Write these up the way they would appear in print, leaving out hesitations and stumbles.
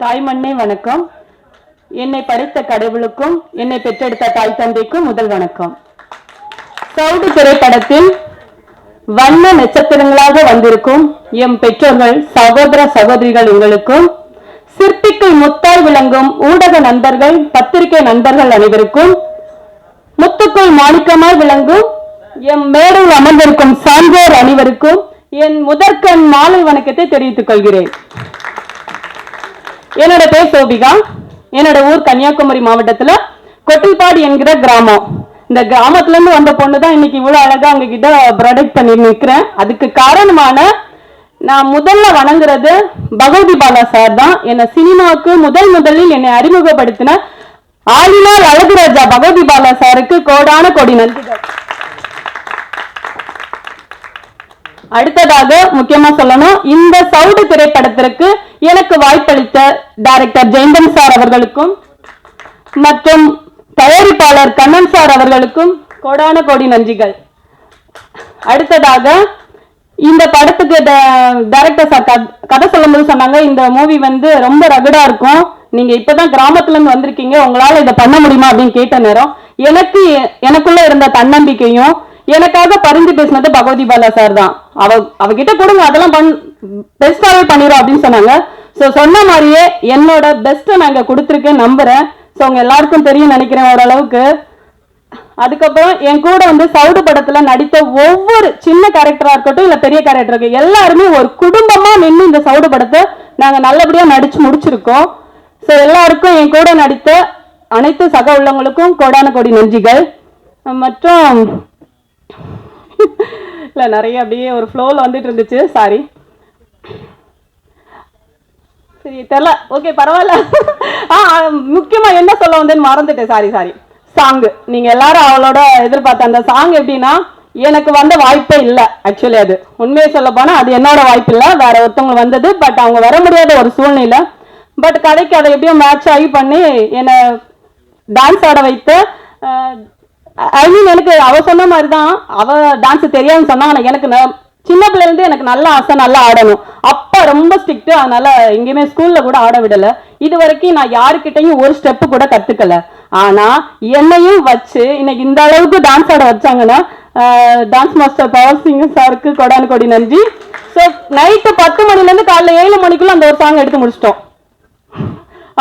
தாய்மண்ணே வணக்கம். என்னை படைத்த கடவுளுக்கும் என்னை பெற்றெடுத்த தாய் தந்தைக்கும் முதல் வணக்கம். சவுடு திரைப்படத்தில் வண்ண நட்சத்திரங்களாக வந்திருக்கும் எம் பெற்றோர்கள், சகோதர சகோதரிகள் உங்களுக்கும், சிற்பிக்கு முத்தாய் விளங்கும் ஊடக நண்பர்கள், பத்திரிகை நண்பர்கள் அனைவருக்கும், முத்துக்குள் மாணிக்கமாய் விளங்கும் எம் மேடையில் அமர்ந்திருக்கும் சான்றோர் அனைவருக்கும் என் முதற்கண் மாலை வணக்கத்தை தெரிவித்துக் கொள்கிறேன். என்னோட பேர் சோபிகா. என்னோட ஊர் கன்னியாகுமரி மாவட்டத்துல கொட்டில்பாடி என்கிற கிராமம். இந்த கிராமத்துல இருந்து வந்த பொண்ணு தான் இன்னைக்கு இவ்வளவு அழகா அவங்க கிட்ட ப்ராடக்ட் பண்ணி நிற்கிறேன். அதுக்கு காரணமான நான் முதல்ல வணங்குறது பகவதி பாலா சார் தான். என்ன சினிமாவுக்கு முதலில் என்னை அறிமுகப்படுத்தின ஆளினால் அழகுராஜா பகவதி பாலா சாருக்கு கோடான கோடி நன்றிகள். அடுத்ததாக முக்கியமா சொல்லணும், இந்த சவுடு திரைப்படத்திற்கு எனக்கு வாய்ப்பளித்த டைரக்டர் ஜெயந்தன் சார் அவர்களுக்கும் மற்றும் தயாரிப்பாளர் கண்ணன் சார் அவர்களுக்கும் கோடான கோடி நன்றிகள். அடுத்ததாக இந்த படத்துக்கு டைரக்டர் சார் கதை சொல்லும்போது சொன்னாங்க, இந்த மூவி ரொம்ப ரகடா இருக்கும், நீங்க இப்பதான் கிராமத்துல இருந்து வந்திருக்கீங்க, உங்களால இதை பண்ண முடியுமா அப்படின்னு கேட்ட நேரம் எனக்குள்ள இருந்த தன்னம்பிக்கையும் எனக்காக பரிந்து பேசினது பகவதி பாலா சார் தான். அவகிட்ட கொடுங்க, அதெல்லாம் பெஸ்டாவே பண்ணிடும் அப்படின்னு சொன்னாங்க. ஸோ சொன்ன மாதிரியே என்னோட பெஸ்ட்டை நாங்கள் கொடுத்துருக்கேன் நம்புறேன். ஸோ உங்க எல்லாருக்கும் தெரியும் நினைக்கிறேன் ஓரளவுக்கு. அதுக்கப்புறம் என் கூட சவுடு படத்துல நடித்த ஒவ்வொரு சின்ன கேரக்டரா இருக்கட்டும் இல்ல பெரிய கேரக்டருக்கு எல்லாருமே ஒரு குடும்பமா நின்று இந்த சவுடு படத்தை நாங்க நல்லபடியா நடிச்சு முடிச்சிருக்கோம். ஸோ எல்லாருக்கும் என் கூட நடித்த அனைத்து சக உள்ளவங்களுக்கும் கோடான கோடி நன்றிகள். மற்றும் இல்ல நிறைய அப்படியே ஒரு ஃப்ளோல வந்துட்டு இருந்துச்சு, சாரி. சரி தெரியல, ஓகே பரவாயில்ல. முக்கியமா என்ன சொல்ல வந்தேன்னு மறந்துட்டேன், சாரி. சாங் நீங்க எல்லாரும் அவளோட எதிர்பார்த்த அந்த சாங் எப்படின்னா, எனக்கு வந்த வாய்ப்பே இல்லை. ஆக்சுவலி அது உண்மையை சொல்ல போனா அது என்னோட வாய்ப்பு இல்லை, வேற ஒருத்தவங்க வந்தது. பட் அவங்க வர முடியாத ஒரு சூழ்நிலை. பட் கதைக்கு அதை எப்படியும் மேட்ச் ஆகி பண்ணி என்னை டான்ஸ் ஆட வைத்து, ஐ மீன் எனக்கு அவ சொன்ன மாதிரி தான், அவ டான்ஸ் தெரியாதுன்னு சொன்னா, ஆனால் எனக்கு சின்ன பிள்ளைலேருந்து எனக்கு நல்ல ஆசை, நல்லா ஆடணும். அப்பா ரொம்ப ஸ்ட்ரிக்ட், அதனால எங்கேயுமே ஸ்கூல்ல கூட ஆட விடலை. இது வரைக்கும் நான் யாருக்கிட்டையும் ஒரு ஸ்டெப்பு கூட கத்துக்கல. ஆனா என்னையும் வச்சு இன்னைக்கு இந்த அளவுக்கு டான்ஸ் ஆட வச்சாங்கன்னா டான்ஸ் மாஸ்டர் பவர் சிங் சாருக்கு கோடான கோடி நன்றி. ஸோ நைட்டு 10 மணிலேருந்து காலைல 7 மணிக்குள்ள அந்த ஒரு சாங் எடுத்து முடிச்சிட்டோம்.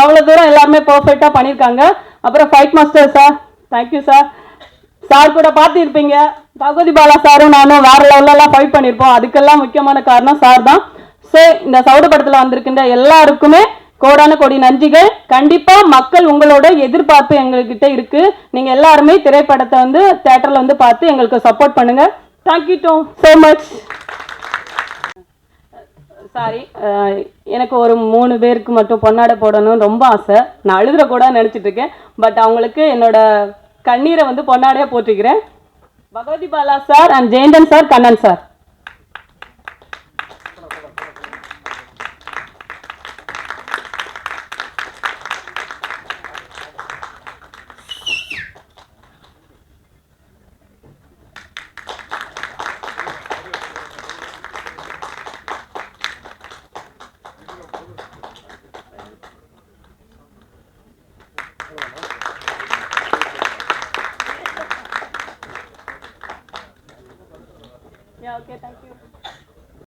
அவ்வளவு தூரம் எல்லாருமே பர்ஃபெக்டா பண்ணியிருக்காங்க. அப்புறம் fight master sir, thank you sir. Sir கூட பார்த்துருப்பீங்க, பகவதி பாலா சாரும் நானும் வேற லெவலெல்லாம் ஃபைட் பண்ணியிருப்போம். அதுக்கெல்லாம் முக்கியமான காரணம் சார் தான். ஸோ இந்த சவுடு படத்தில் வந்திருக்கின்ற எல்லாருக்குமே கோடான கோடி நன்றிகள். கண்டிப்பா மக்கள் உங்களோட எதிர்பார்ப்பு எங்ககிட்ட இருக்கு. நீங்க எல்லாருமே திரைப்படத்தை தியேட்டர்ல பார்த்து எங்களுக்கு சப்போர்ட் பண்ணுங்க. Thank you so much. சாரி, எனக்கு ஒரு 3 பேருக்கு மட்டும் பொன்னாடை போடணும்னு ரொம்ப ஆசை. நான் அழுதுற கூட நினைச்சிட்டு இருக்கேன். பட் அவங்களுக்கு என்னோட கண்ணீரை பொன்னாடையா போட்டுக்கிறேன். Bhagavathi Bala sir and Jayanthan sir, Kannan sir.